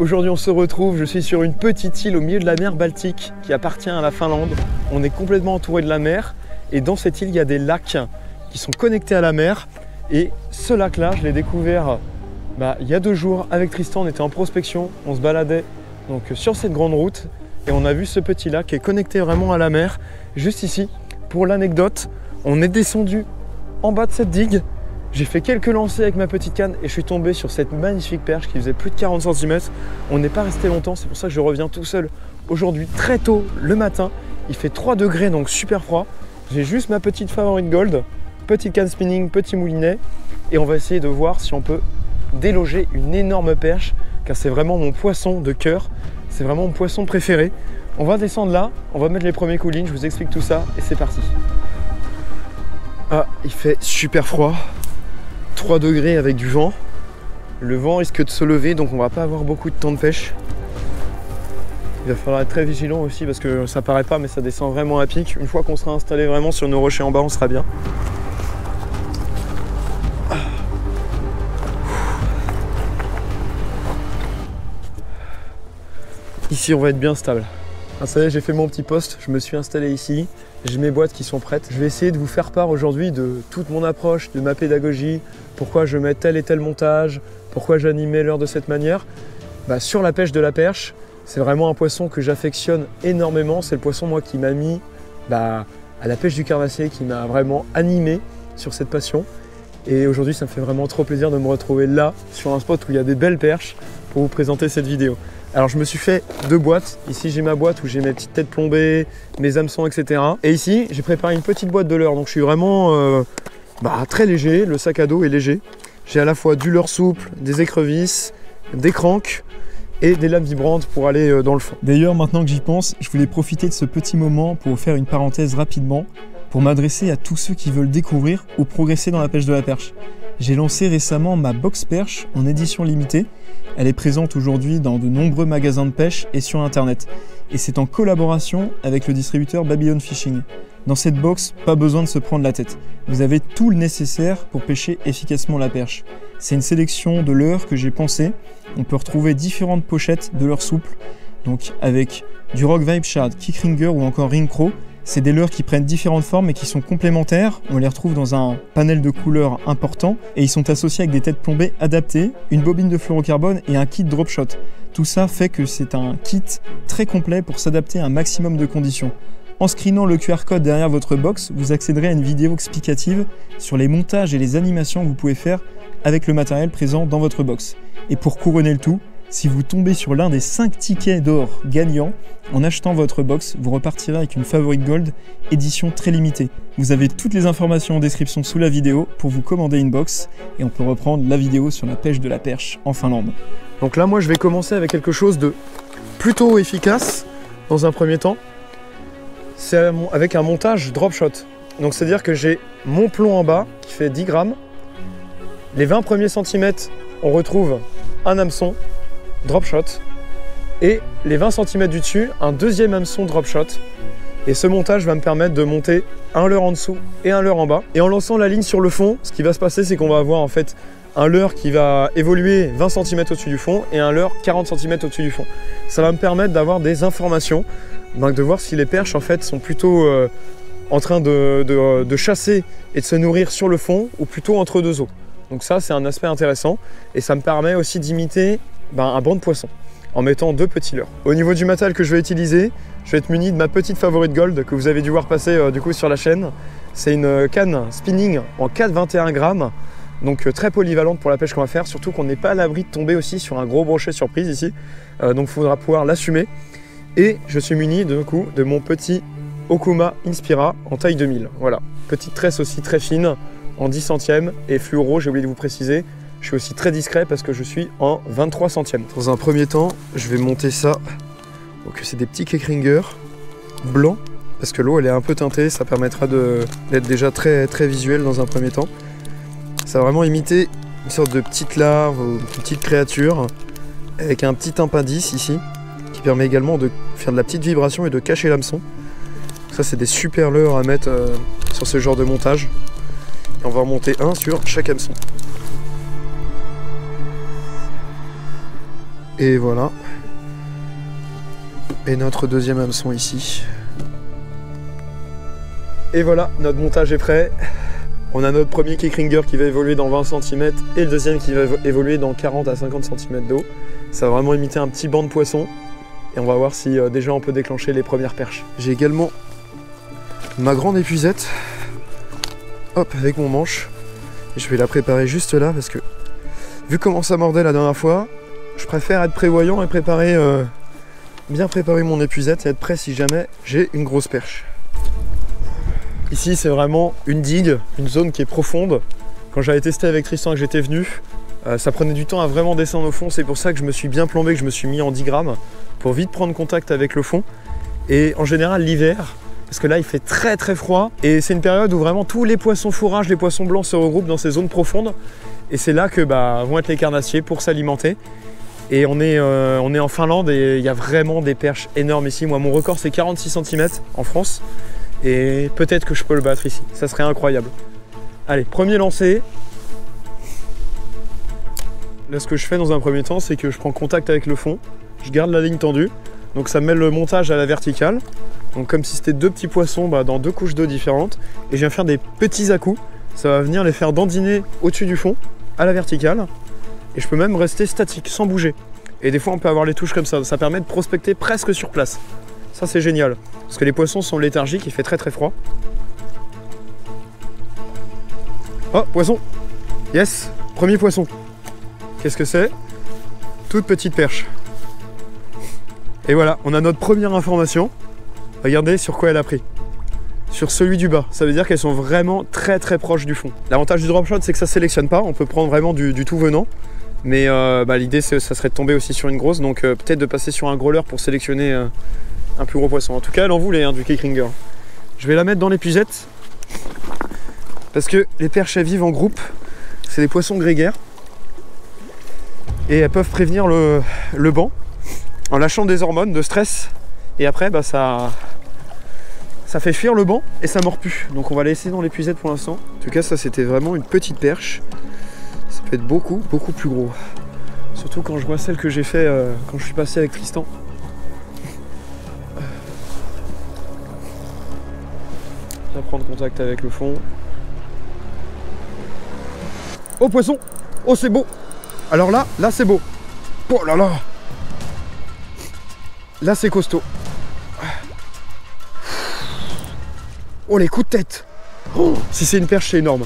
Aujourd'hui on se retrouve, je suis sur une petite île au milieu de la mer Baltique qui appartient à la Finlande. On est complètement entouré de la mer et dans cette île il y a des lacs qui sont connectés à la mer. Et ce lac là, je l'ai découvert il y a 2 jours avec Tristan, on était en prospection, on se baladait donc sur cette grande route et on a vu ce petit lac qui est connecté vraiment à la mer. Juste ici, pour l'anecdote, on est descendu en bas de cette digue. J'ai fait quelques lancers avec ma petite canne et je suis tombé sur cette magnifique perche qui faisait plus de 40 cm. On n'est pas resté longtemps, c'est pour ça que je reviens tout seul aujourd'hui très tôt le matin. Il fait 3 degrés donc super froid. J'ai juste ma petite Favorite Gold, petite canne spinning, petit moulinet et on va essayer de voir si on peut déloger une énorme perche car c'est vraiment mon poisson de cœur, c'est vraiment mon poisson préféré. On va descendre là, on va mettre les premiers coulines, je vous explique tout ça et c'est parti. Ah, il fait super froid. 3 degrés avec du vent. Le vent risque de se lever donc on va pas avoir beaucoup de temps de pêche. Il va falloir être très vigilant aussi parce que ça paraît pas mais ça descend vraiment à pic. Une fois qu'on sera installé vraiment sur nos rochers en bas, on sera bien. Ici on va être bien stable. Ah, ça y est, j'ai fait mon petit poste, je me suis installé ici. J'ai mes boîtes qui sont prêtes. Je vais essayer de vous faire part aujourd'hui de toute mon approche, de ma pédagogie, pourquoi je mets tel et tel montage, pourquoi j'animais l'heure de cette manière. Sur la pêche de la perche, c'est vraiment un poisson que j'affectionne énormément. C'est le poisson moi qui m'a mis à la pêche du carnassier, qui m'a vraiment animé sur cette passion. Et aujourd'hui, ça me fait vraiment trop plaisir de me retrouver là, sur un spot où il y a des belles perches, pour vous présenter cette vidéo. Alors je me suis fait 2 boîtes. Ici j'ai ma boîte où j'ai mes petites têtes plombées, mes hameçons, etc. Et ici j'ai préparé une petite boîte de leurre. Donc je suis vraiment très léger, le sac à dos est léger. J'ai à la fois du leurre souple, des écrevisses, des cranques et des lames vibrantes pour aller dans le fond. D'ailleurs maintenant que j'y pense, je voulais profiter de ce petit moment pour vous faire une parenthèse rapidement pour m'adresser à tous ceux qui veulent découvrir ou progresser dans la pêche de la perche. J'ai lancé récemment ma box perche en édition limitée. Elle est présente aujourd'hui dans de nombreux magasins de pêche et sur internet. Et c'est en collaboration avec le distributeur Babylon Fishing. Dans cette box, pas besoin de se prendre la tête. Vous avez tout le nécessaire pour pêcher efficacement la perche. C'est une sélection de leurres que j'ai pensé. On peut retrouver différentes pochettes de leurres souples, donc avec du Rock Vibe Shad, Kickringer ou encore Ring Crow. C'est des leurres qui prennent différentes formes et qui sont complémentaires. On les retrouve dans un panel de couleurs important et ils sont associés avec des têtes plombées adaptées, une bobine de fluorocarbone et un kit drop shot. Tout ça fait que c'est un kit très complet pour s'adapter à un maximum de conditions. En screenant le QR code derrière votre box, vous accéderez à une vidéo explicative sur les montages et les animations que vous pouvez faire avec le matériel présent dans votre box. Et pour couronner le tout, si vous tombez sur l'un des 5 tickets d'or gagnants, en achetant votre box, vous repartirez avec une Favorite Gold édition très limitée. Vous avez toutes les informations en description sous la vidéo pour vous commander une box et on peut reprendre la vidéo sur la pêche de la perche en Finlande. Donc là, moi, je vais commencer avec quelque chose de plutôt efficace dans un premier temps. C'est avec un montage drop shot. Donc c'est-à-dire que j'ai mon plomb en bas qui fait 10 grammes. Les 20 premiers centimètres, on retrouve un hameçon drop shot et les 20 cm du dessus, un deuxième hameçon drop shot. Et ce montage va me permettre de monter un leurre en dessous et un leurre en bas. Et en lançant la ligne sur le fond, ce qui va se passer, c'est qu'on va avoir en fait un leurre qui va évoluer 20 cm au-dessus du fond et un leurre 40 cm au-dessus du fond. Ça va me permettre d'avoir des informations, donc de voir si les perches en fait sont plutôt en train de chasser et de se nourrir sur le fond ou plutôt entre 2 eaux. Donc ça, c'est un aspect intéressant et ça me permet aussi d'imiter un banc de poisson en mettant 2 petits leurres. Au niveau du matériel que je vais utiliser, je vais être muni de ma petite Favorite Gold que vous avez dû voir passer du coup sur la chaîne. C'est une canne spinning en 4,21 grammes, donc très polyvalente pour la pêche qu'on va faire, surtout qu'on n'est pas à l'abri de tomber aussi sur un gros brochet surprise ici, donc il faudra pouvoir l'assumer. Et je suis muni de mon petit Okuma Inspira en taille 2000. Voilà, petite tresse aussi très fine en 10 centièmes et fluoro, j'ai oublié de vous préciser. Je suis aussi très discret parce que je suis en 23 centièmes. Dans un premier temps, je vais monter ça. Donc c'est des petits Kickringer blancs parce que l'eau elle est un peu teintée, ça permettra d'être déjà très visuel dans un premier temps. Ça va vraiment imiter une sorte de petite larve ou une petite créature avec un petit impendice ici qui permet également de faire de la petite vibration et de cacher l'hameçon. Ça c'est des super leurres à mettre sur ce genre de montage. Et on va en monter un sur chaque hameçon. Et voilà. Et notre deuxième hameçon ici. Et voilà, notre montage est prêt. On a notre premier kickringer qui va évoluer dans 20 cm et le deuxième qui va évoluer dans 40 à 50 cm d'eau. Ça va vraiment imiter un petit banc de poisson. Et on va voir si déjà on peut déclencher les premières perches. J'ai également ma grande épuisette. Hop, avec mon manche. Et je vais la préparer juste là parce que vu comment ça mordait la dernière fois, je préfère être prévoyant et préparer, bien préparer mon épuisette et être prêt si jamais j'ai une grosse perche. Ici c'est vraiment une digue, une zone qui est profonde. Quand j'avais testé avec Tristan et que j'étais venu, ça prenait du temps à vraiment descendre au fond. C'est pour ça que je me suis bien plombé, que je me suis mis en 10 grammes pour vite prendre contact avec le fond. Et en général l'hiver, parce que là il fait très très froid et c'est une période où vraiment tous les poissons fourrages, les poissons blancs se regroupent dans ces zones profondes. Et c'est là que vont être les carnassiers pour s'alimenter. Et on est en Finlande et il y a vraiment des perches énormes ici. Moi mon record c'est 46 cm en France. Et peut-être que je peux le battre ici, ça serait incroyable. Allez, premier lancer. Là ce que je fais dans un premier temps, c'est que je prends contact avec le fond. Je garde la ligne tendue. Donc ça me met le montage à la verticale. Donc comme si c'était deux petits poissons dans deux couches d'eau différentes. Et je viens faire des petits à-coups. Ça va venir les faire dandiner au-dessus du fond, à la verticale. Et je peux même rester statique, sans bouger. Et des fois on peut avoir les touches comme ça. Ça permet de prospecter presque sur place. Ça c'est génial. Parce que les poissons sont léthargiques, il fait très très froid. Oh, poisson! Yes! Premier poisson. Qu'est-ce que c'est? Toute petite perche. Et voilà, on a notre première information. Regardez sur quoi elle a pris. Sur celui du bas. Ça veut dire qu'elles sont vraiment très très proches du fond. L'avantage du drop shot, c'est que ça sélectionne pas. On peut prendre vraiment du tout venant. Mais l'idée, ça serait de tomber aussi sur une grosse. Donc peut-être de passer sur un growler pour sélectionner un plus gros poisson. En tout cas, elle en voulait du kickringer. Je vais la mettre dans l'épuisette. Parce que les perches, elles vivent en groupe. C'est des poissons grégaires. Et elles peuvent prévenir le banc en lâchant des hormones de stress. Et après, ça fait fuir le banc et ça mord plus. Donc on va la laisser dans l'épuisette pour l'instant. En tout cas, ça c'était vraiment une petite perche. Ça peut être beaucoup plus gros. Surtout quand je vois celle que j'ai fait quand je suis passé avec Tristan. Bien prendre contact avec le fond. Oh poisson! Oh c'est beau! Alors là c'est beau. Oh là là! Là c'est costaud. Oh les coups de tête! Oh, si c'est une perche c'est énorme.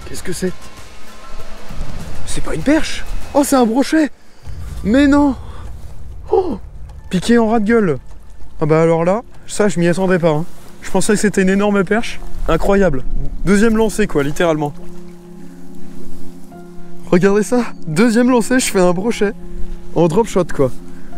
Qu'est-ce que c'est? C'est pas une perche! Oh c'est un brochet! Mais non! Oh, piqué en ras de gueule! Ah bah alors là, ça je m'y attendais pas. Hein. Je pensais que c'était une énorme perche. Incroyable. Deuxième lancé quoi, littéralement. Regardez ça. Deuxième lancé, je fais un brochet. En drop shot quoi.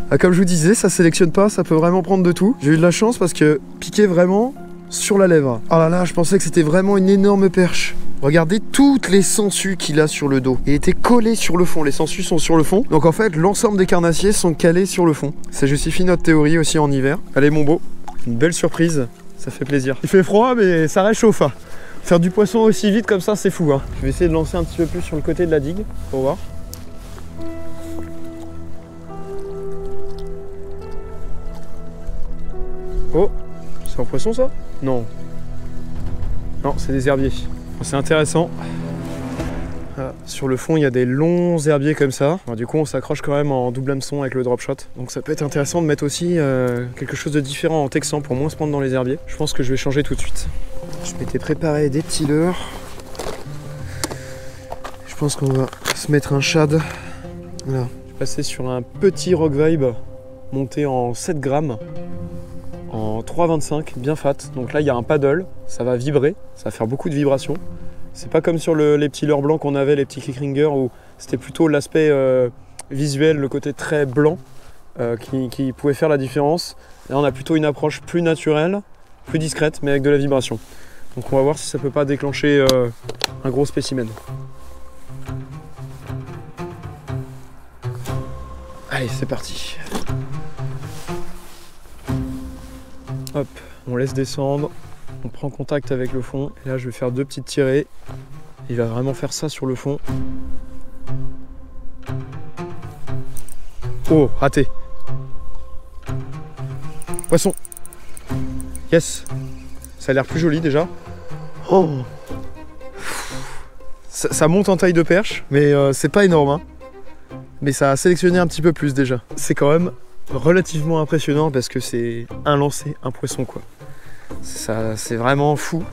Ah, comme je vous disais, ça sélectionne pas, ça peut vraiment prendre de tout. J'ai eu de la chance parce que piqué vraiment sur la lèvre. Oh là là, je pensais que c'était vraiment une énorme perche. Regardez toutes les sangsues qu'il a sur le dos. Il était collé sur le fond, les sangsues sont sur le fond. Donc en fait, l'ensemble des carnassiers sont calés sur le fond. Ça justifie notre théorie aussi en hiver. Allez mon beau, une belle surprise, ça fait plaisir. Il fait froid mais ça réchauffe. Hein. Faire du poisson aussi vite comme ça, c'est fou. Hein. Je vais essayer de lancer un petit peu plus sur le côté de la digue pour voir. Oh, c'est un poisson ça? Non. Non, c'est des herbiers. C'est intéressant. Ah, sur le fond, il y a des longs herbiers comme ça. Alors, du coup, on s'accroche quand même en double hameçon avec le drop shot. Donc ça peut être intéressant de mettre aussi quelque chose de différent en texan pour moins se prendre dans les herbiers. Je pense que je vais changer tout de suite. Je m'étais préparé des petits leurres. Je pense qu'on va se mettre un shad. Voilà. Je suis passé sur un petit rock vibe monté en 7 grammes. En 3,25, bien fat. Donc là, il y a un paddle, ça va vibrer, ça va faire beaucoup de vibrations. C'est pas comme sur les petits leurres blancs qu'on avait, les petits kickringers, où c'était plutôt l'aspect visuel, le côté très blanc qui pouvait faire la différence. Là, on a plutôt une approche plus naturelle, plus discrète, mais avec de la vibration. Donc on va voir si ça peut pas déclencher un gros spécimen. Allez, c'est parti. Hop, on laisse descendre, on prend contact avec le fond. Et là, je vais faire deux petites tirées. Il va vraiment faire ça sur le fond. Oh, raté. Poisson. Yes. Ça a l'air plus joli déjà. Oh. Ça monte en taille de perche, mais c'est pas énorme. Hein. Mais ça a sélectionné un petit peu plus déjà. C'est quand même relativement impressionnant parce que c'est un lancer, un poisson quoi. Ça, c'est vraiment fou.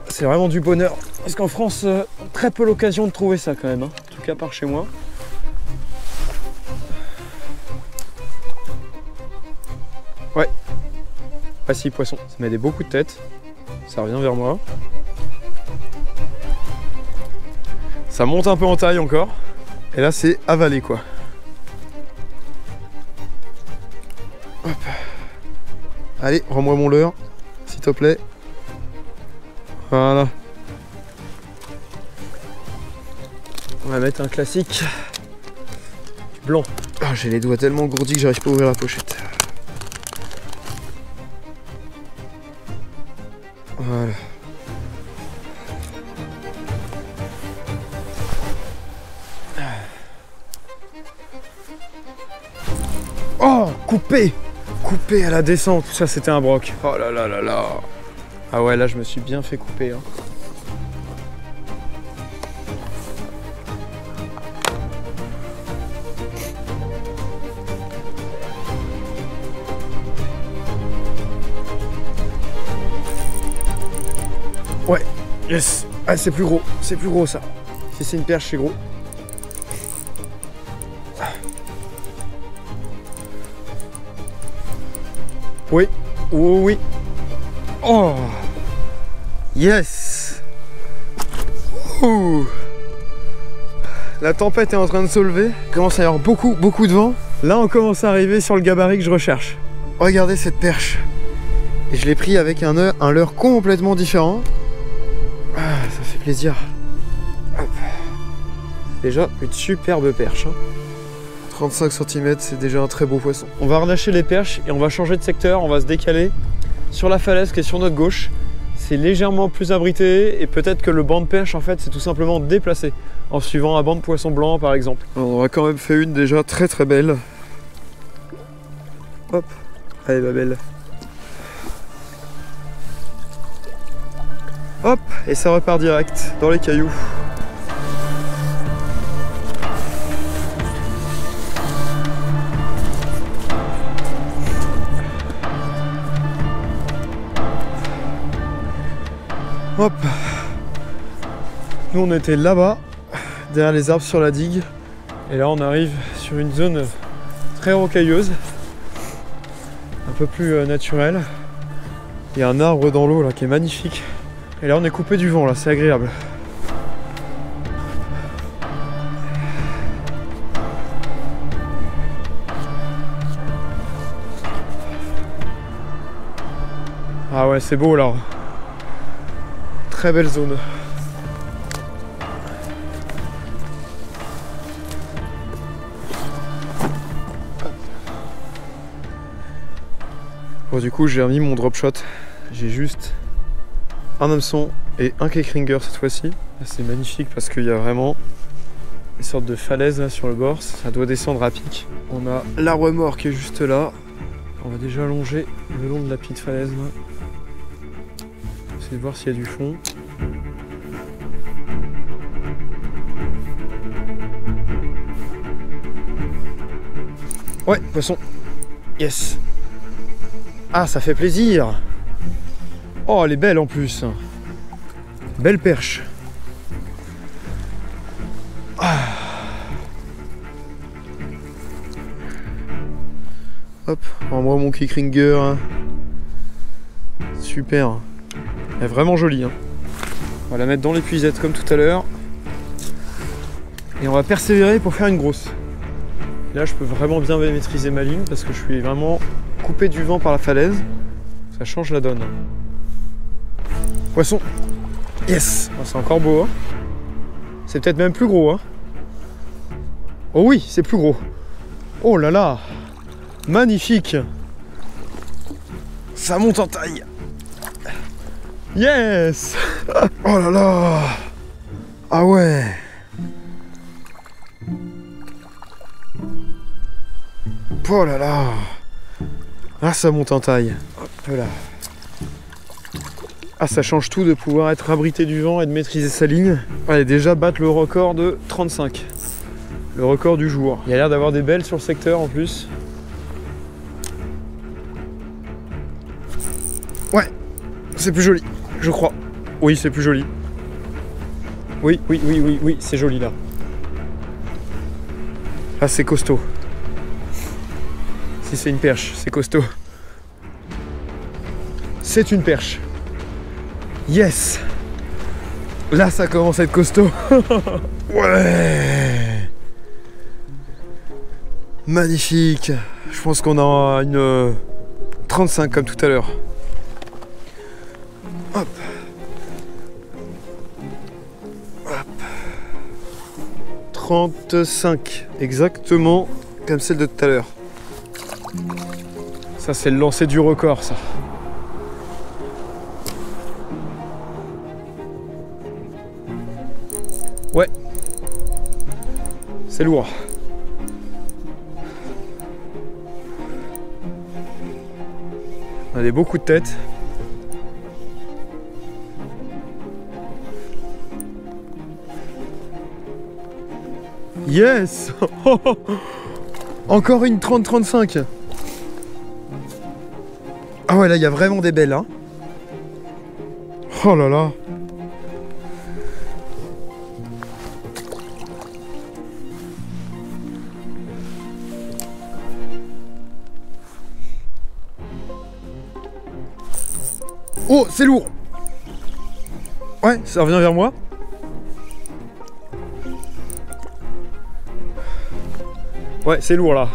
C'est vraiment du bonheur. Parce qu'en France, très peu l'occasion de trouver ça quand même. Hein. En tout cas par chez moi. Ouais. Ah si, poisson. Ça met beaucoup de tête. Ça revient vers moi. Ça monte un peu en taille encore. Et là, c'est avalé quoi. Hop. Allez, rends-moi mon leurre, s'il te plaît. Voilà. On va mettre un classique. Du blanc. Ah, j'ai les doigts tellement gourdis que j'arrive pas à ouvrir la pochette. Voilà. Oh, coupé! Coupé à la descente, ça c'était un broc. Oh là là là là. Ah ouais, là je me suis bien fait couper. Hein. Ouais, yes. Ah, c'est plus gros ça. Si c'est une perche, c'est gros. Oui, oh oui. Oh, yes. Ouh. La tempête est en train de se lever. Il commence à y avoir beaucoup de vent. Là, on commence à arriver sur le gabarit que je recherche. Regardez cette perche. Et je l'ai pris avec un leurre complètement différent. Ah, ça fait plaisir. Hop. Déjà, une superbe perche. Hein. 35 cm, c'est déjà un très beau poisson. On va relâcher les perches et on va changer de secteur. On va se décaler sur la falaise qui est sur notre gauche. C'est légèrement plus abrité et peut-être que le banc de perche en fait c'est tout simplement déplacé en suivant un banc de poisson blanc par exemple. Alors, on a quand même fait une déjà très belle. Hop, allez ma belle. Hop, et ça repart direct dans les cailloux. Hop. Nous on était là-bas, derrière les arbres sur la digue. Et là on arrive sur une zone très rocailleuse, un peu plus naturelle. Il y a un arbre dans l'eau là qui est magnifique. Et là on est coupé du vent là, c'est agréable. Ah ouais, c'est beau là. Très belle zone. Bon, du coup j'ai remis mon drop shot. J'ai juste un hameçon et un Keckringer cette fois-ci. C'est magnifique parce qu'il y a vraiment une sorte de falaise là sur le bord. Ça doit descendre à pic. On a l'arbre mort qui est juste là. On va déjà longer le long de la petite falaise là. Essayer de voir s'il y a du fond. Ouais, poisson. Yes. Ah, ça fait plaisir. Oh, elle est belle en plus. Belle perche. Ah. Hop, envoie mon Keckringer. Super. Elle est vraiment jolie. Hein. On va la mettre dans l'épuisette comme tout à l'heure. Et on va persévérer pour faire une grosse. Là, je peux vraiment bien maîtriser ma ligne parce que je suis vraiment coupé du vent par la falaise. Ça change la donne. Poisson. Yes. Oh, c'est encore beau. Hein. C'est peut-être même plus gros. Hein. Oh oui, c'est plus gros. Oh là là. Magnifique. Ça monte en taille. Yes. Oh là là. Ah ouais. Oh là là. Ah, ça monte en taille. Hop là. Ah, ça change tout de pouvoir être abrité du vent et de maîtriser sa ligne. Allez, déjà battre le record de 35. Le record du jour. Il y a l'air d'avoir des belles sur le secteur en plus. Ouais, c'est plus joli, je crois. Oui, c'est plus joli. Oui, c'est joli là. Ah, c'est costaud. Si c'est une perche, c'est costaud. C'est une perche. Yes! Là, ça commence à être costaud. Ouais! Magnifique! Je pense qu'on a une 35 comme tout à l'heure. Hop! Hop! 35, exactement comme celle de tout à l'heure. Ça, c'est le lancer du record, ça. Ouais, c'est lourd. On a des beaux coups de tête. Yes. Encore une 30-35. Ah ouais, là, il y a vraiment des belles, hein. Oh là là. Oh, c'est lourd. Ouais, ça revient vers moi. Ouais, c'est lourd là.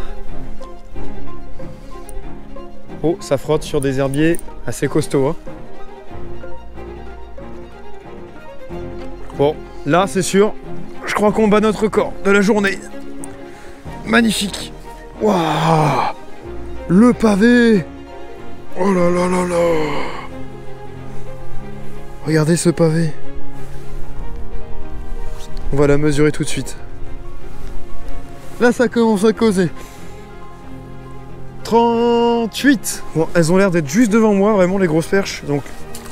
Oh, ça frotte sur des herbiers assez costauds, hein. Bon, là c'est sûr, je crois qu'on bat notre record de la journée. Magnifique. Waouh, le pavé. Oh là là là là. Regardez ce pavé. On va la mesurer tout de suite. Là, ça commence à causer. 38. Bon, elles ont l'air d'être juste devant moi, vraiment, les grosses perches. Donc,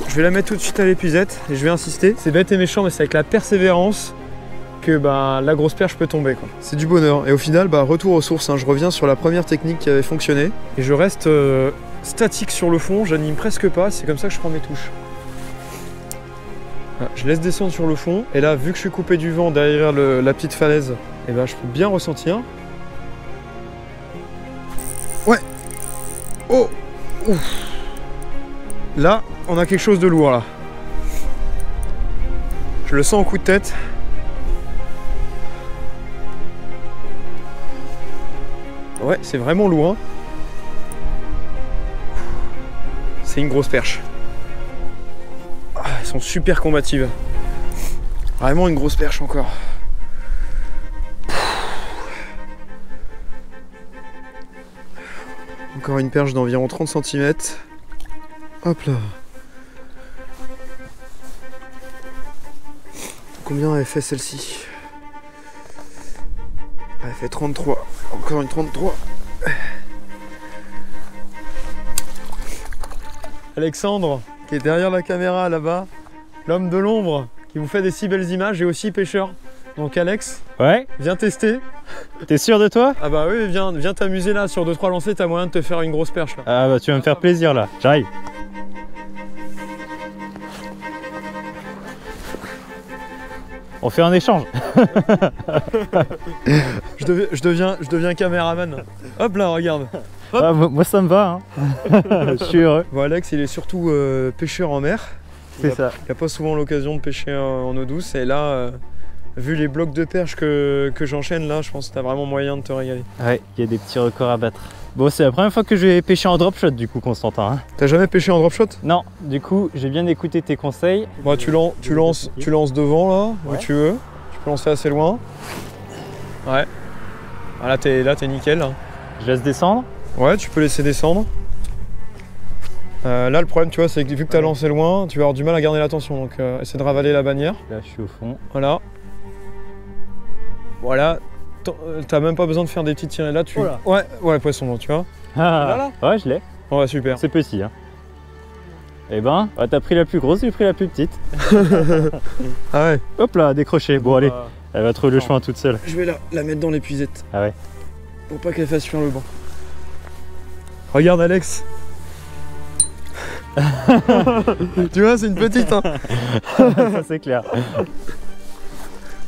je vais la mettre tout de suite à l'épuisette et je vais insister. C'est bête et méchant, mais c'est avec la persévérance que la grosse perche peut tomber, quoi. C'est du bonheur. Et au final, retour aux sources, hein. Je reviens sur la première technique qui avait fonctionné. Et je reste statique sur le fond, j'anime presque pas. C'est comme ça que je prends mes touches. Voilà, je laisse descendre sur le fond. Et là, vu que je suis coupé du vent derrière la petite falaise, et je peux bien ressentir. Ouais. Oh. Ouf. Là, on a quelque chose de lourd là. Je le sens au coup de tête. Ouais, c'est vraiment lourd, hein. C'est une grosse perche. Ah, elles sont super combatives. Vraiment une grosse perche encore. Encore une perche d'environ 30 cm. Hop là. Combien elle fait celle-ci? Elle fait 33. Encore une 33. Alexandre, qui est derrière la caméra là-bas, l'homme de l'ombre, qui vous fait des si belles images et aussi pêcheur. Donc Alex, ouais, viens tester. T'es sûr de toi? Ah bah oui, viens t'amuser là, sur 2-3 lancers, t'as moyen de te faire une grosse perche là. Ah bah tu vas me faire plaisir là, j'arrive. On fait un échange. je deviens caméraman. Hop là, regarde. Hop. Ah, moi ça me va, hein. Je suis heureux. Bon, Alex, il est surtout pêcheur en mer. C'est ça. Il n'a pas souvent l'occasion de pêcher en eau douce. Et là, vu les blocs de perche que j'enchaîne là, je pense que tu as vraiment moyen de te régaler. Ouais, il y a des petits records à battre. Bon, c'est la première fois que je vais pêcher en drop shot du coup, Constantin, hein. T'as jamais pêché en drop shot? Non, du coup, j'ai bien écouté tes conseils. Moi, tu lances devant là, où tu veux. Tu peux lancer assez loin. Ouais. Ah, là, t'es nickel. Là. Je laisse descendre. Ouais, tu peux laisser descendre. Là, le problème, tu vois, c'est que vu que tu as lancé loin, tu vas avoir du mal à garder l'attention. Donc, essaie de ravaler la bannière. Là, je suis au fond. Voilà. Voilà. T'as même pas besoin de faire des petites tirées là. Tu... Voilà. Ouais, poisson, tu vois. Ah, ouais, je l'ai. Ouais, super. C'est petit, hein. Eh ben, t'as pris la plus grosse, j'ai pris la plus petite. Ah ouais. Hop là, décroché. Bon, allez, elle va trouver le chemin toute seule. Je vais la mettre dans l'épuisette. Ah ouais. Pour pas qu'elle fasse fuir le banc. Regarde, Alex. Tu vois, c'est une petite, hein. Ça, c'est clair.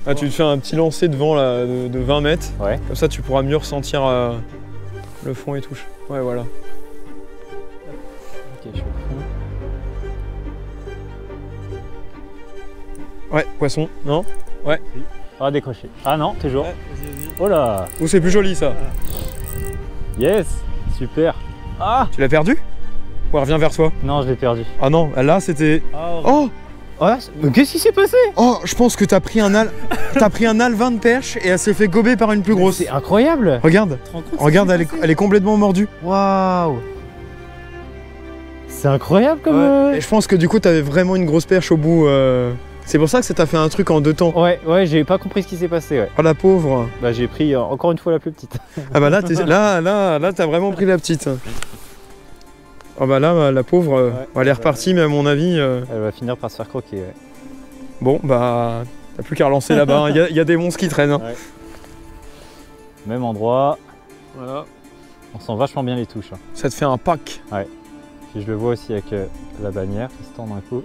Ah, tu te fais un petit lancer devant là, de 20 mètres. Ouais. Comme ça, tu pourras mieux ressentir le fond et tout. Ouais, voilà. Ok, je suis au fond. Ouais, poisson, non? Ouais. Ah, décroché. Ah non, toujours. Ouais, Oh là. ou c'est plus joli ça. Yes. Super. Ah. Tu l'as perdu? Ou elle revient vers toi? Non, je l'ai perdu. Ah non, là c'était. Oh! Ouais, qu'est-ce qui s'est passé? Oh, je pense que t'as pris un alvin de perche et elle s'est fait gober par une plus grosse. C'est incroyable. Regarde, Tu te rends compte, regarde, elle est complètement mordue. Waouh. C'est incroyable comme. Ouais. Et je pense que du coup t'avais vraiment une grosse perche au bout. C'est pour ça que ça t'a fait un truc en 2 temps. Ouais, j'ai pas compris ce qui s'est passé, ouais. Oh la pauvre. Bah j'ai pris encore une fois la plus petite. Ah bah là, là t'as vraiment pris la petite. Oh bah là, la pauvre, elle est repartie, mais à mon avis. Elle va finir par se faire croquer, ouais. Bon bah, t'as plus qu'à relancer là-bas. Il y a des monstres qui traînent. Hein. Ouais. Même endroit. Voilà. On sent vachement bien les touches. Hein. Ça te fait un pack. Ouais. Puis je le vois aussi avec la bannière qui se tend d'un coup.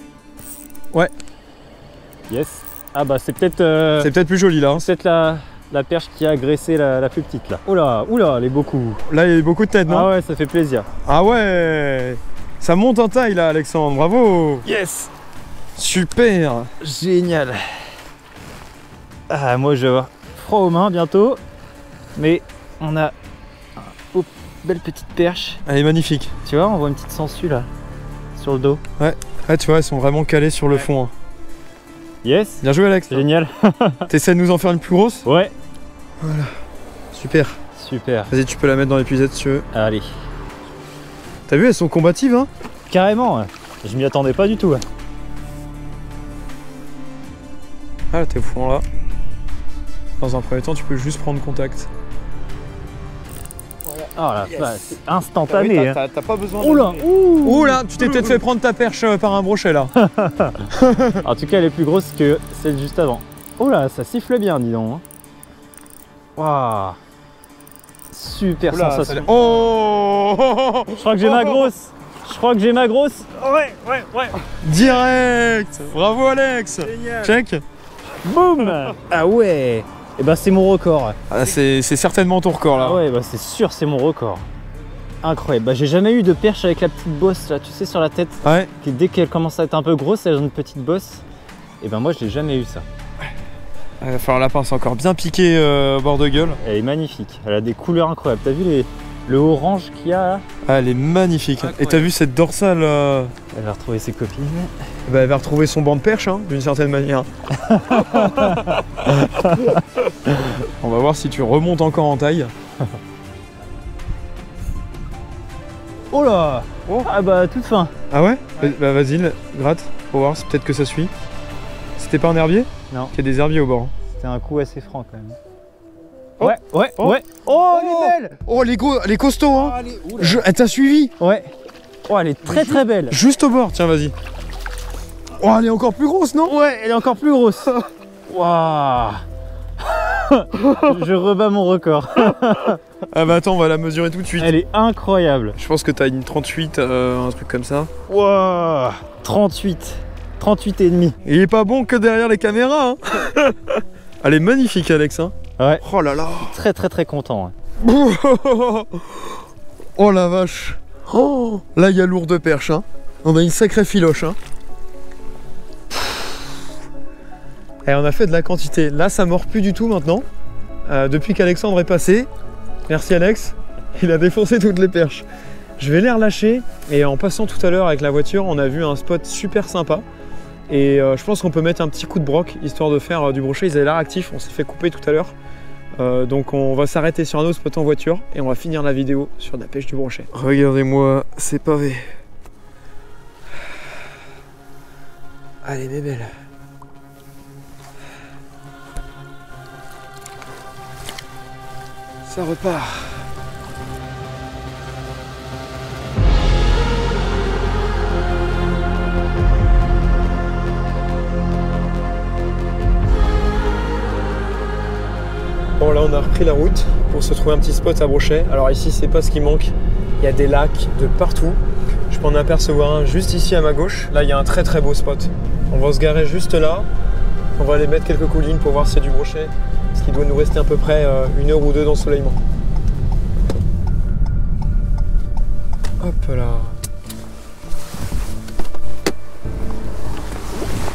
Ouais. Yes. Ah bah c'est peut-être. C'est peut-être plus joli là. Hein. C'est peut-être la perche qui a agressé la plus petite là. Oula, elle est beaucoup. Là, il y a beaucoup de têtes, non? Ah ouais, ça fait plaisir. Ah ouais. Ça monte en taille là, Alexandre. Bravo. Yes. Super. Génial. Ah, moi je vais avoir froid aux mains bientôt. Mais on a une belle petite perche. Elle est magnifique. Tu vois, on voit une petite sangsue là, sur le dos. Ouais, tu vois, elles sont vraiment calées sur le fond. Hein. Yes. Bien joué, Alex. Génial. T'essaies de nous en faire une plus grosse? Ouais. Voilà. Super. Super. Vas-y, tu peux la mettre dans l'épuisette si tu veux. Allez. T'as vu, elles sont combatives, hein? Carrément, ouais. Je m'y attendais pas du tout. Ouais. Ah, là, t'es au fond là. Dans un premier temps, tu peux juste prendre contact. Oh la vache, c'est instantané. T'as pas besoin de... Oula. Ouh là, tu t'es peut-être fait prendre ta perche par un brochet là. En tout cas, elle est plus grosse que celle juste avant. Oh là, ça siffle bien, dis donc. Waouh. Super sensation. Oh. Je crois que j'ai ma grosse. Ouais. Direct. Bravo, Alex. Génial. Check. Boum. Ah ouais. Et bah c'est mon record. Ah, c'est certainement ton record là. Ah ouais, bah c'est sûr, c'est mon record. Incroyable. Bah j'ai jamais eu de perche avec la petite bosse là, tu sais, sur la tête. Ouais. Qui, dès qu'elle commence à être un peu grosse, elle a une petite bosse. Et ben moi je l'ai jamais eu ça. Il va falloir la pince encore bien piquée au bord de gueule. Elle est magnifique. Elle a des couleurs incroyables. T'as vu le orange qu'il y a là? Ah, elle est magnifique. Incroyable. Et t'as vu cette dorsale Elle va retrouver ses copines. Bah, elle va retrouver son banc de perche, hein, d'une certaine manière. On va voir si tu remontes encore en taille. Oh là. Oh. Ah bah toute fin. Ah ouais, bah vas-y, gratte, pour voir, peut-être que ça suit. C'était pas un herbier? Non. Il y a des herbiers au bord. C'était un coup assez franc quand même. Oh. Ouais. Oh, elle est belle. Oh, elle est costaud, hein. Elle t'a suivi. Ouais. Oh, elle est très belle. Juste au bord, tiens, vas-y. Oh, elle est encore plus grosse, non? Ouais, elle est encore plus grosse. Waouh. Je rebats mon record. Ah bah attends, on va la mesurer tout de suite. Elle est incroyable. Je pense que t'as une 38, un truc comme ça. Waouh. 38 et demi. Il est pas bon que derrière les caméras, hein. Elle est magnifique, Alex, hein. Ouais. Oh là là. Très content. Ouais. Oh la vache. Oh, là, il y a lourd de perche, hein. On a une sacrée filoche, hein. Et on a fait de la quantité. Là, ça mord plus du tout maintenant. Depuis qu'Alexandre est passé. Merci Alex. Il a défoncé toutes les perches. Je vais les relâcher. Et en passant tout à l'heure avec la voiture, on a vu un spot super sympa. Et je pense qu'on peut mettre un petit coup de broc, histoire de faire du brochet. Ils avaient l'air actifs, on s'est fait couper tout à l'heure. Donc on va s'arrêter sur un autre spot en voiture. Et on va finir la vidéo sur de la pêche du brochet. Regardez-moi ces pavés. Allez mes belles. Ça repart. Bon là on a repris la route pour se trouver un petit spot à brochet. Alors ici c'est pas ce qui manque, il y a des lacs de partout. Je peux en apercevoir un juste ici à ma gauche. Là il y a un très très beau spot. On va se garer juste là. On va aller mettre quelques coulines pour voir s'il y a du brochet. Parce qu'il doit nous rester à peu près 1 heure ou 2 d'ensoleillement. Hop là.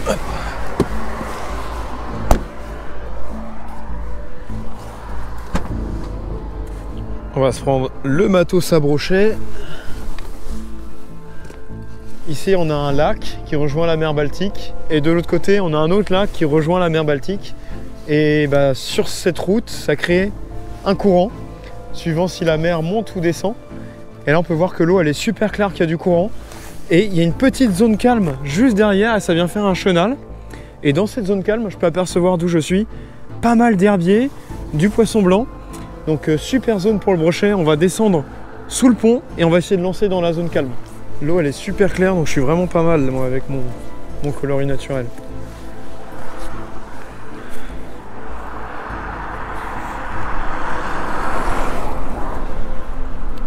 Hop. On va se prendre le matos à brochet. Ici on a un lac qui rejoint la mer Baltique et de l'autre côté on a un autre lac qui rejoint la mer Baltique. Et bah, sur cette route ça crée un courant suivant si la mer monte ou descend. Et là on peut voir que l'eau elle est super claire, qu'il y a du courant. Et il y a une petite zone calme juste derrière et ça vient faire un chenal. Et dans cette zone calme je peux apercevoir d'où je suis pas mal d'herbiers, du poisson blanc. Donc super zone pour le brochet. On va descendre sous le pont et on va essayer de lancer dans la zone calme. L'eau elle est super claire donc je suis vraiment pas mal moi avec mon coloris naturel.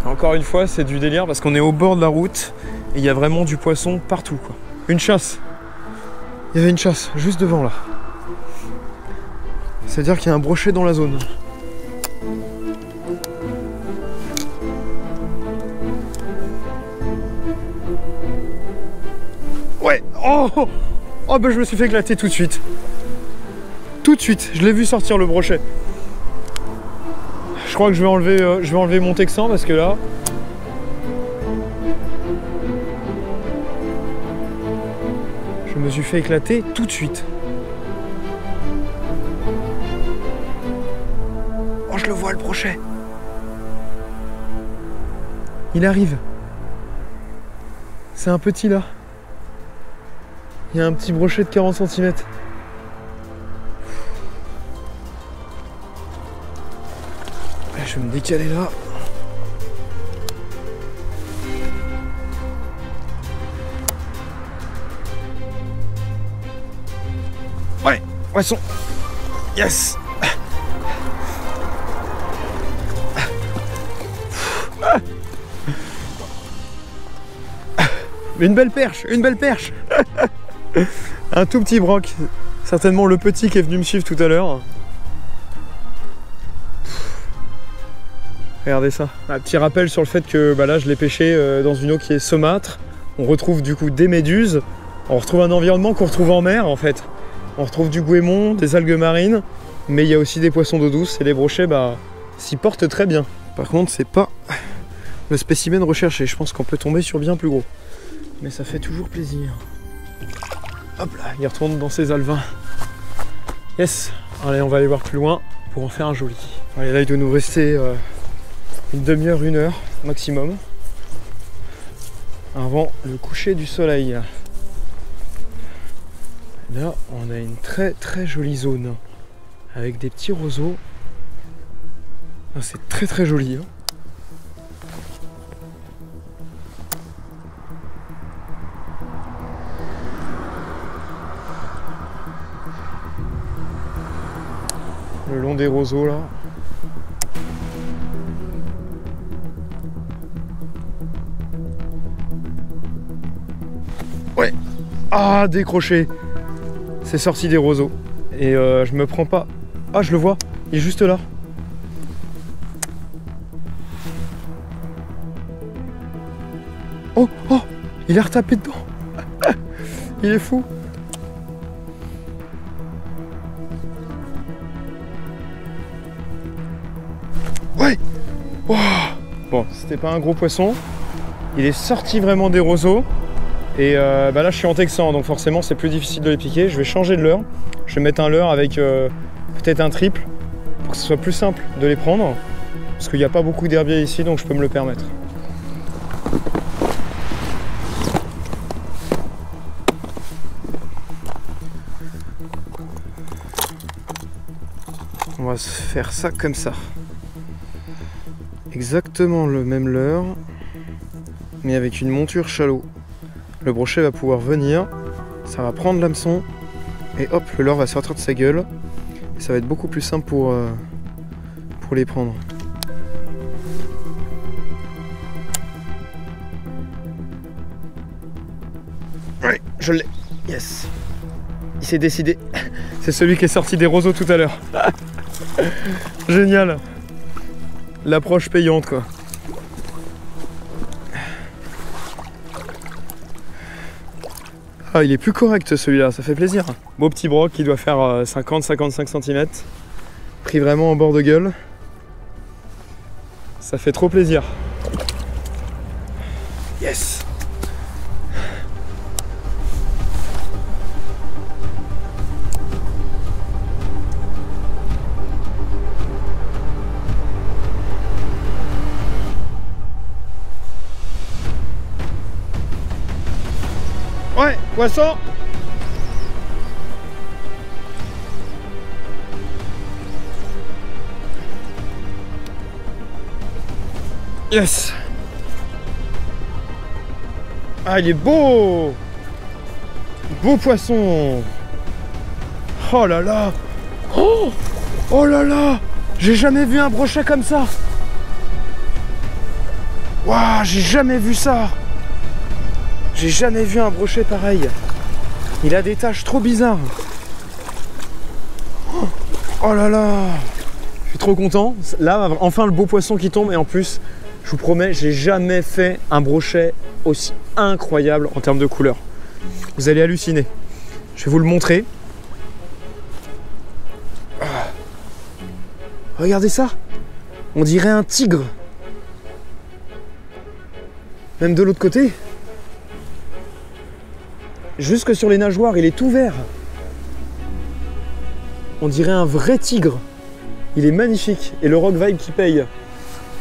Encore une fois c'est du délire parce qu'on est au bord de la route et il y a vraiment du poisson partout quoi. Une chasse. Il y avait une chasse juste devant là. C'est-à-dire qu'il y a un brochet dans la zone. Ouais. Oh, oh bah je me suis fait éclater tout de suite. Tout de suite, je l'ai vu sortir le brochet. Je crois que je vais enlever mon texan parce que là... Je me suis fait éclater tout de suite. Oh, je le vois le brochet. Il arrive. C'est un petit là. Il y a un petit brochet de 40 cm. Je vais me décaler là. Ouais, poisson. Yes. Une belle perche, une belle perche. Un tout petit broc. Certainement le petit qui est venu me suivre tout à l'heure. Regardez ça. Un petit rappel sur le fait que bah là je l'ai pêché dans une eau qui est saumâtre. On retrouve du coup des méduses. On retrouve un environnement qu'on retrouve en mer en fait. On retrouve du goémon, des algues marines, mais il y a aussi des poissons d'eau douce et les brochets bah, s'y portent très bien. Par contre c'est pas le spécimen recherché. Je pense qu'on peut tomber sur bien plus gros. Mais ça fait toujours plaisir. Hop là, il retourne dans ses alevins. Yes. Allez, on va aller voir plus loin pour en faire un joli. Allez, là il doit nous rester... une demi-heure, 1 heure maximum avant le coucher du soleil. Là, on a une très très jolie zone avec des petits roseaux. C'est très très joli. Hein. Le long des roseaux là. Ouais. Ah, décroché. C'est sorti des roseaux. Et je me prends pas. Ah, je le vois. Il est juste là. Oh, oh, il est retapé dedans. Il est fou. Ouais. Wow. Bon, c'était pas un gros poisson. Il est sorti vraiment des roseaux. Et bah là je suis en texan donc forcément c'est plus difficile de les piquer. Je vais changer de leurre. Je vais mettre un leurre avec peut-être un triple pour que ce soit plus simple de les prendre. Parce qu'il n'y a pas beaucoup d'herbiers ici donc je peux me le permettre. va se faire ça comme ça. Exactement le même leurre, mais avec une monture shallow. Le brochet va pouvoir venir, ça va prendre l'hameçon, et hop, le leurre va sortir de sa gueule. Et ça va être beaucoup plus simple pour les prendre. Ouais, je l'ai. Yes. Il s'est décidé. C'est celui qui est sorti des roseaux tout à l'heure. Génial. L'approche payante, quoi. Ah, il est plus correct celui-là, ça fait plaisir. Beau petit broc qui doit faire 50-55 cm. Pris vraiment en bord de gueule. Ça fait trop plaisir. Yes. Ouais, poisson. Yes. Ah, il est beau. Beau poisson. Oh là là. Oh, oh là là. J'ai jamais vu un brochet comme ça. Waouh, j'ai jamais vu ça. J'ai jamais vu un brochet pareil. Il a des taches trop bizarres. Oh là là. Je suis trop content. Là, enfin le beau poisson qui tombe. Et en plus, je vous promets, j'ai jamais fait un brochet aussi incroyable en termes de couleur. Vous allez halluciner. Je vais vous le montrer. Regardez ça. On dirait un tigre. Même de l'autre côté. Jusque sur les nageoires, il est tout vert. On dirait un vrai tigre. Il est magnifique. Et le Rock Vibe qui paye.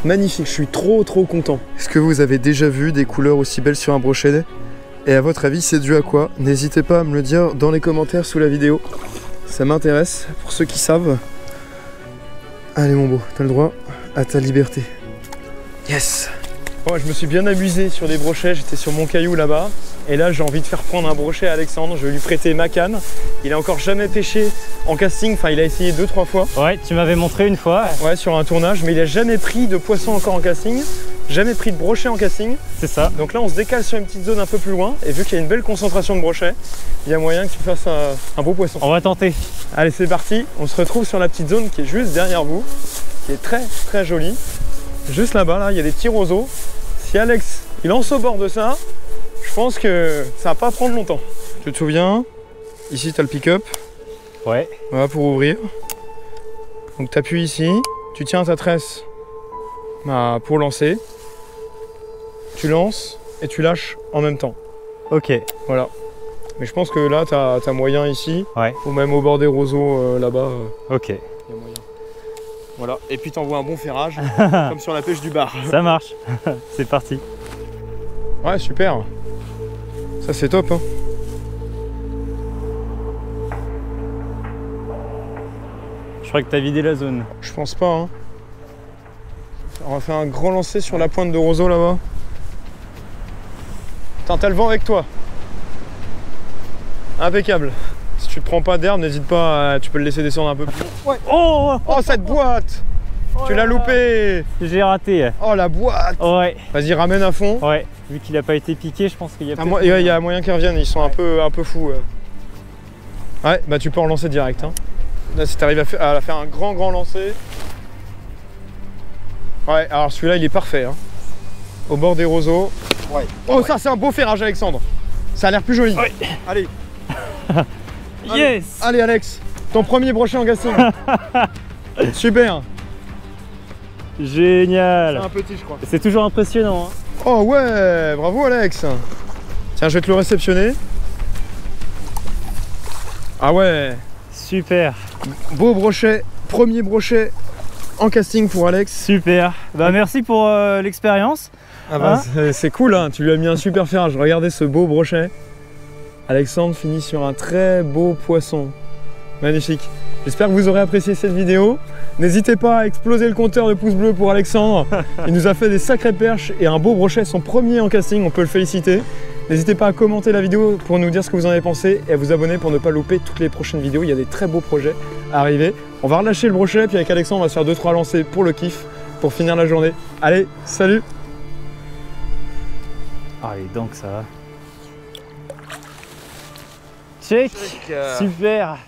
Magnifique, je suis trop content. Est-ce que vous avez déjà vu des couleurs aussi belles sur un brochet? Et à votre avis, c'est dû à quoi? N'hésitez pas à me le dire dans les commentaires sous la vidéo. Ça m'intéresse, pour ceux qui savent. Allez mon beau, t'as le droit à ta liberté. Yes. Oh, je me suis bien amusé sur les brochets, j'étais sur mon caillou là-bas. Et là, j'ai envie de faire prendre un brochet à Alexandre. Je vais lui prêter ma canne. Il a encore jamais pêché en casting. Enfin, il a essayé 2-3 fois. Ouais, tu m'avais montré une fois. Ouais, sur un tournage. Mais il a jamais pris de poisson encore en casting. Jamais pris de brochet en casting. C'est ça. Donc là, on se décale sur une petite zone un peu plus loin. Et vu qu'il y a une belle concentration de brochets, il y a moyen que tu fasses un beau poisson. On va tenter. Allez, c'est parti. On se retrouve sur la petite zone qui est juste derrière vous. Qui est très jolie. Juste là-bas, là, il y a des petits roseaux. Si Alex, il lance au bord de ça, je pense que ça va pas prendre longtemps. Tu te souviens? Ici, tu as le pick-up. Ouais. Voilà, pour ouvrir. Donc, tu appuies ici. Tu tiens ta tresse pour lancer. Tu lances et tu lâches en même temps. Ok. Voilà. Mais je pense que là, tu as moyen ici. Ouais. Ou même au bord des roseaux là-bas. Ok. Il y a moyen. Voilà. Et puis, tu envoies un bon ferrage, comme sur la pêche du bar. Ça marche. C'est parti. Ouais, super. Ça, c'est top, hein. Je crois que tu as vidé la zone. Je pense pas, hein. On va faire un grand lancer sur la pointe de roseau là-bas. T'as le vent avec toi. Impeccable. Si tu te prends pas d'herbe, n'hésite pas, tu peux le laisser descendre un peu plus. Ouais. Oh, oh, cette boîte. Tu l'as loupé. J'ai raté. Oh, la boîte. Ouais. Vas-y, ramène à fond. Ouais. Vu qu'il n'a pas été piqué, je pense qu'il y a il y a moyen qu'ils reviennent, ils sont un peu fous. Ouais, bah tu peux en lancer direct. Hein. Là, si tu arrives à faire un grand lancer. Ouais, alors celui-là, il est parfait. Hein. Au bord des roseaux. Ouais. Oh, ouais. Ça, c'est un beau ferrage, Alexandre. Ça a l'air plus joli. Ouais. Allez. Yes. Allez, Alex, ton premier brochet en casting. Super. Génial. C'est un petit, je crois. C'est toujours impressionnant. Hein. Oh ouais, bravo Alex. Tiens, je vais te le réceptionner. Ah ouais. Super. Beau brochet, premier brochet en casting pour Alex. Super. Bah merci pour l'expérience. Ah bah c'est cool, hein. Tu lui as mis un super ferrage. Regardez ce beau brochet. Alexandre finit sur un très beau poisson. Magnifique. J'espère que vous aurez apprécié cette vidéo. N'hésitez pas à exploser le compteur de pouces bleus pour Alexandre. Il nous a fait des sacrées perches et un beau brochet, son premier en casting, on peut le féliciter. N'hésitez pas à commenter la vidéo pour nous dire ce que vous en avez pensé et à vous abonner pour ne pas louper toutes les prochaines vidéos. Il y a des très beaux projets à arriver. On va relâcher le brochet, puis avec Alexandre, on va se faire 2-3 lancers pour le kiff, pour finir la journée. Allez, salut! Allez, donc ça va. Check. Super.